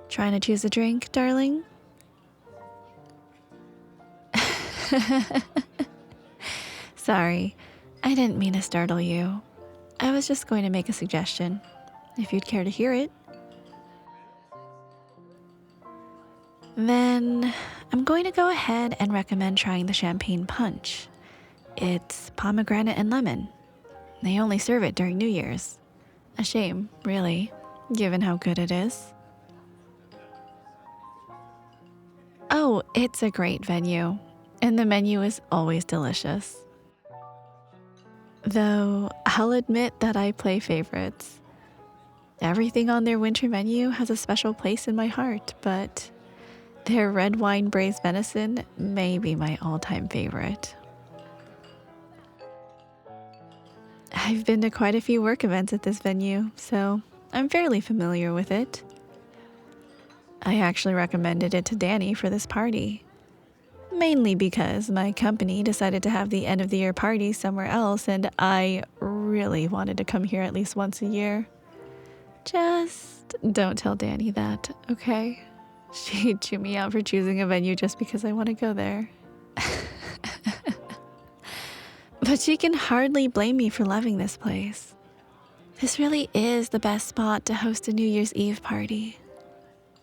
Trying to choose a drink, darling? Sorry, I didn't mean to startle you. I was just going to make a suggestion, if you'd care to hear it. Then I'm going to go ahead and recommend trying the champagne punch. It's pomegranate and lemon. They only serve it during New Year's. A shame, really, given how good it is. Oh, it's a great venue, and the menu is always delicious. Though, I'll admit that I play favorites. Everything on their winter menu has a special place in my heart, but their red wine braised venison may be my all-time favorite. I've been to quite a few work events at this venue, so I'm fairly familiar with it. I actually recommended it to Danny for this party. Mainly because my company decided to have the end of the year party somewhere else and I really wanted to come here at least once a year. Just don't tell Danny that, okay? She'd chew me out for choosing a venue just because I want to go there. But she can hardly blame me for loving this place. This really is the best spot to host a New Year's Eve party.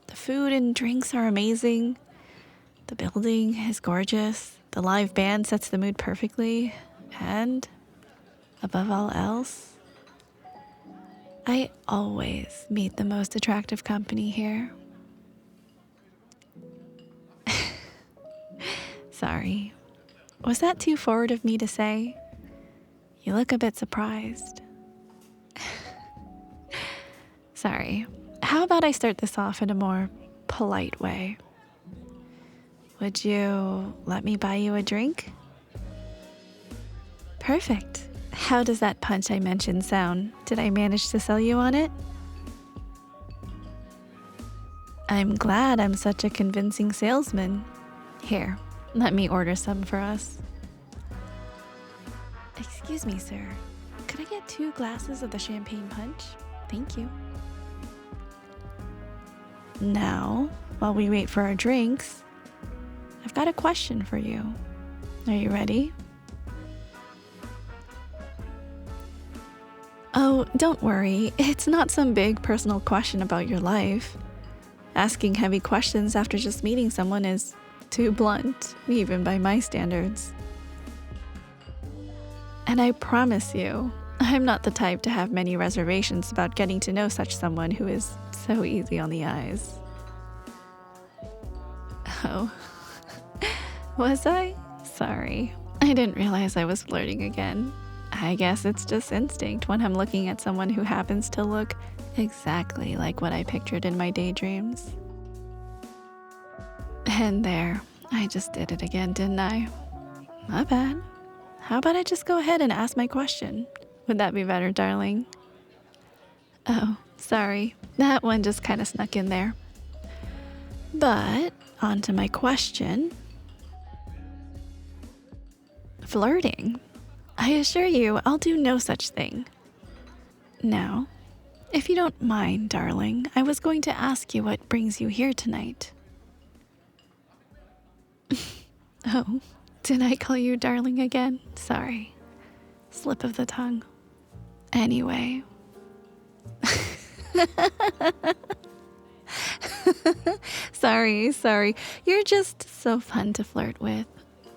The food and drinks are amazing. The building is gorgeous. The live band sets the mood perfectly. And, above all else, I always meet the most attractive company here. Sorry. Was that too forward of me to say? You look a bit surprised. Sorry. How about I start this off in a more polite way? Would you let me buy you a drink? Perfect. How does that punch I mentioned sound? Did I manage to sell you on it? I'm glad I'm such a convincing salesman. Here, let me order some for us. Excuse me, sir. Could I get 2 glasses of the champagne punch? Thank you. Now, while we wait for our drinks, I've got a question for you. Are you ready? Oh, don't worry. It's not some big personal question about your life. Asking heavy questions after just meeting someone is too blunt, even by my standards. And I promise you, I'm not the type to have many reservations about getting to know such someone who is so easy on the eyes. Oh, was I? Sorry. I didn't realize I was flirting again. I guess it's just instinct when I'm looking at someone who happens to look exactly like what I pictured in my daydreams. And there, I just did it again, didn't I? My bad. How about I just go ahead and ask my question? Would that be better, darling? Oh, sorry. That one just kind of snuck in there. But, on to my question. Flirting? I assure you, I'll do no such thing. Now, if you don't mind, darling, I was going to ask you what brings you here tonight. Oh, did I call you darling again? Sorry. Slip of the tongue. Anyway. Sorry. You're just so fun to flirt with.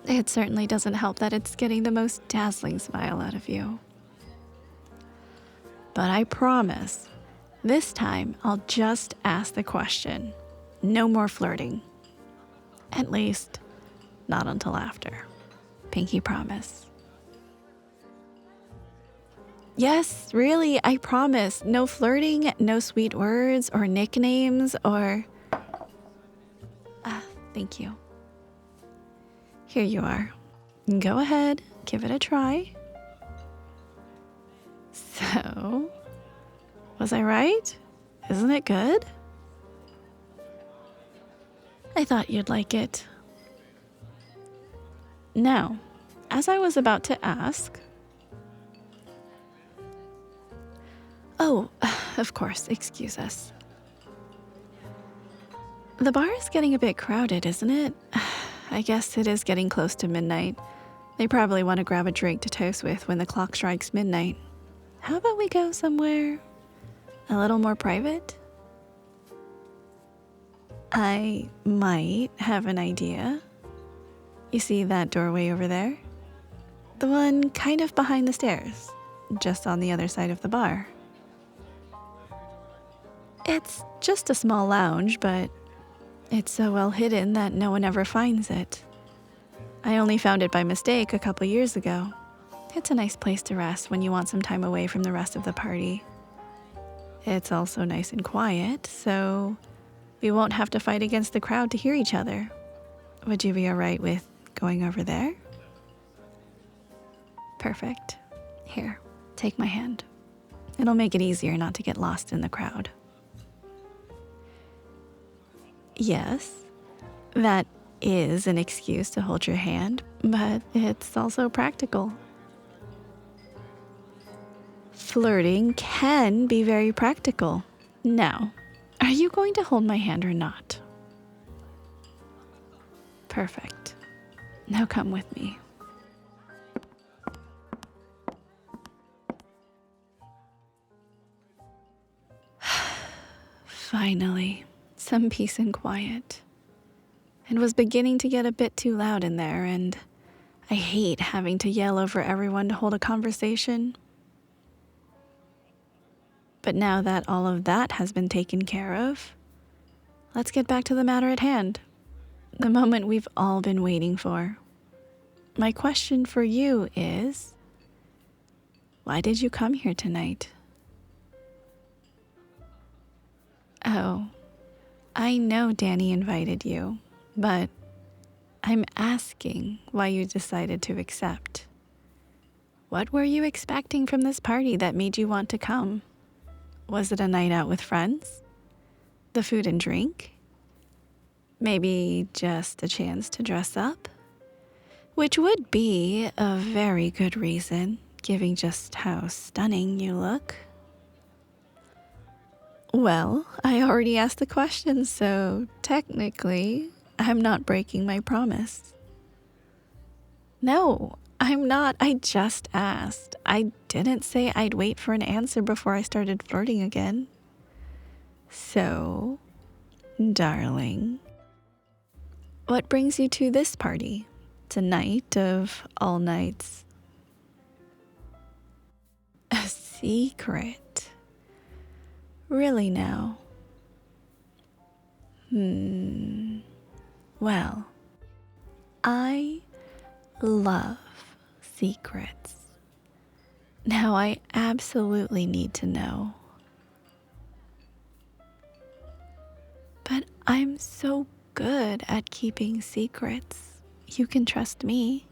It certainly doesn't help that it's getting the most dazzling smile out of you. But I promise, this time I'll just ask the question. No more flirting. At least, not until after. Pinky promise. Yes, really, I promise. No flirting, no sweet words or nicknames or... thank you. Here you are. Go ahead, give it a try. So, was I right? Isn't it good? I thought you'd like it. Now, as I was about to ask... Oh, of course, excuse us. The bar is getting a bit crowded, isn't it? I guess it is getting close to midnight. They probably want to grab a drink to toast with when the clock strikes midnight. How about we go somewhere a little more private? I might have an idea. You see that doorway over there? The one kind of behind the stairs, just on the other side of the bar. It's just a small lounge, but it's so well hidden that no one ever finds it. I only found it by mistake a couple years ago. It's a nice place to rest when you want some time away from the rest of the party. It's also nice and quiet, so we won't have to fight against the crowd to hear each other. Would you be alright with going over there? Perfect. Here, take my hand. It'll make it easier not to get lost in the crowd. Yes, that is an excuse to hold your hand, but it's also practical. Flirting can be very practical. Now, are you going to hold my hand or not? Perfect. Now come with me. Finally, some peace and quiet. It was beginning to get a bit too loud in there, and I hate having to yell over everyone to hold a conversation. But now that all of that has been taken care of, let's get back to the matter at hand. The moment we've all been waiting for. My question for you is, why did you come here tonight? Oh, I know Danny invited you, but I'm asking why you decided to accept. What were you expecting from this party that made you want to come? Was it a night out with friends? The food and drink? Maybe just a chance to dress up? Which would be a very good reason, given just how stunning you look. Well, I already asked the question, so technically, I'm not breaking my promise. No, I'm not. I just asked. I didn't say I'd wait for an answer before I started flirting again. So, darling, what brings you to this party? Tonight of all nights. A secret. Really now? Well, I love secrets. Now I absolutely need to know. But I'm so good at keeping secrets. You can trust me.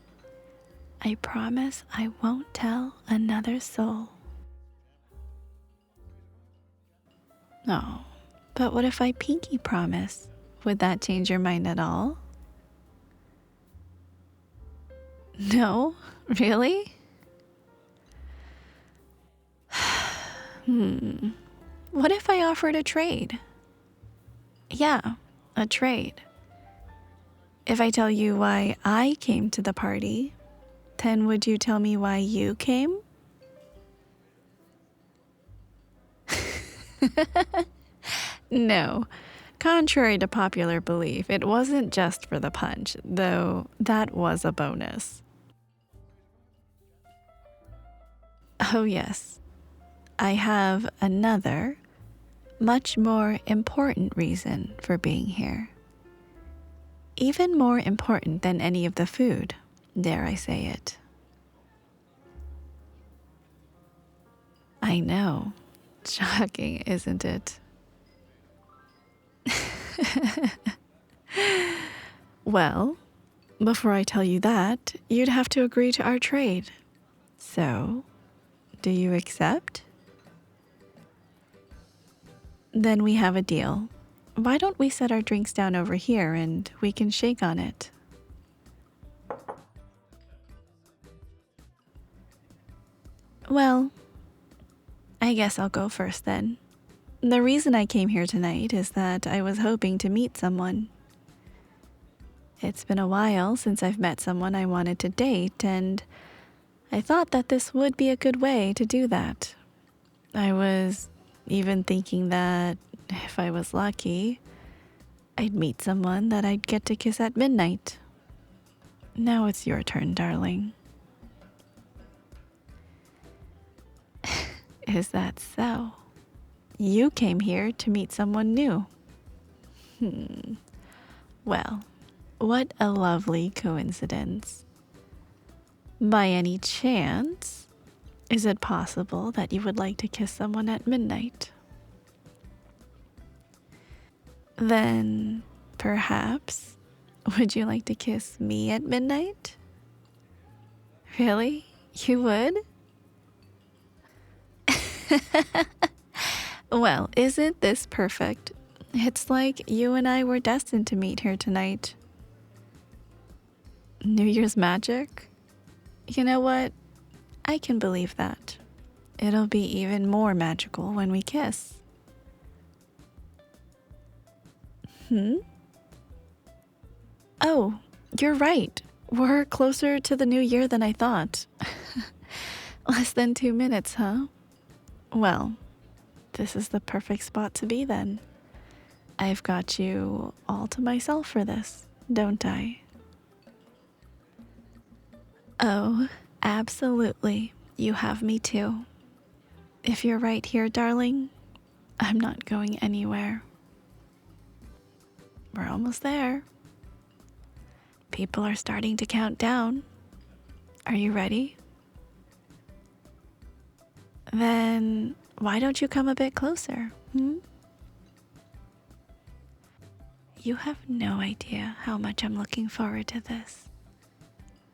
I promise I won't tell another soul. Oh, but what if I pinky promise? Would that change your mind at all? No? Really? What if I offered a trade? Yeah, a trade. If I tell you why I came to the party, then would you tell me why you came? No, contrary to popular belief, it wasn't just for the punch, though that was a bonus. Oh yes, I have another, much more important reason for being here. Even more important than any of the food, dare I say it. I know, shocking, isn't it? Well, before I tell you that, you'd have to agree to our trade. So, do you accept? Then we have a deal. Why don't we set our drinks down over here and we can shake on it? Well, I guess I'll go first then. The reason I came here tonight is that I was hoping to meet someone. It's been a while since I've met someone I wanted to date, and I thought that this would be a good way to do that. I was even thinking that if I was lucky, I'd meet someone that I'd get to kiss at midnight. Now it's your turn, darling. Is that so? You came here to meet someone new. Well, what a lovely coincidence. By any chance, is it possible that you would like to kiss someone at midnight? Then, perhaps, would you like to kiss me at midnight? Really? You would? Well, isn't this perfect? It's like you and I were destined to meet here tonight. New Year's magic? You know what? I can believe that. It'll be even more magical when we kiss. Oh, you're right. We're closer to the new year than I thought. Less than 2 minutes, huh? Well, this is the perfect spot to be then. I've got you all to myself for this, don't I? Oh, absolutely. You have me too. If you're right here, darling, I'm not going anywhere. We're almost there. People are starting to count down. Are you ready? Then why don't you come a bit closer? You have no idea how much I'm looking forward to this.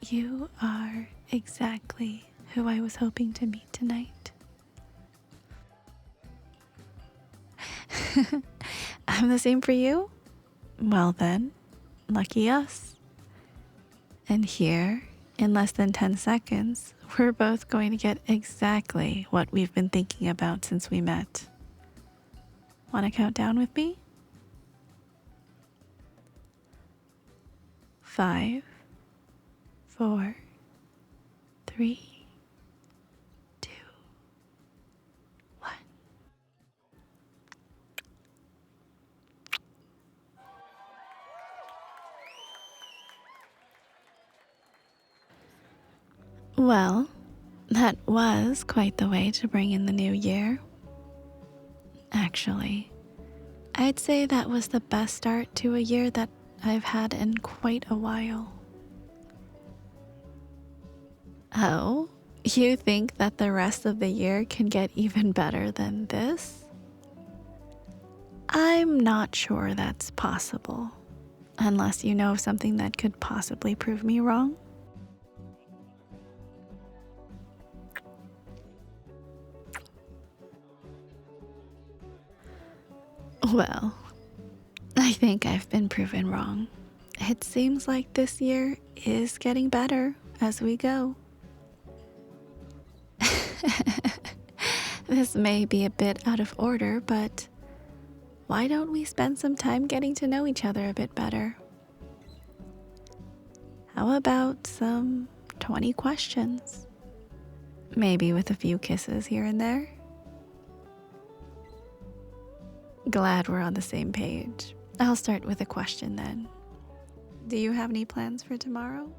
You are exactly who I was hoping to meet tonight. I'm the same for you? Well then, lucky us. And here, in less than 10 seconds, we're both going to get exactly what we've been thinking about since we met. Want to count down with me? 5, 4, 3, 2, 1. Well, that was quite the way to bring in the new year. Actually, I'd say that was the best start to a year that I've had in quite a while. Oh, you think that the rest of the year can get even better than this? I'm not sure that's possible, unless you know of something that could possibly prove me wrong. Well, I think I've been proven wrong. It seems like this year is getting better as we go. This may be a bit out of order, but why don't we spend some time getting to know each other a bit better? How about some 20 questions? Maybe with a few kisses here and there? Glad we're on the same page. I'll start with a question then. Do you have any plans for tomorrow?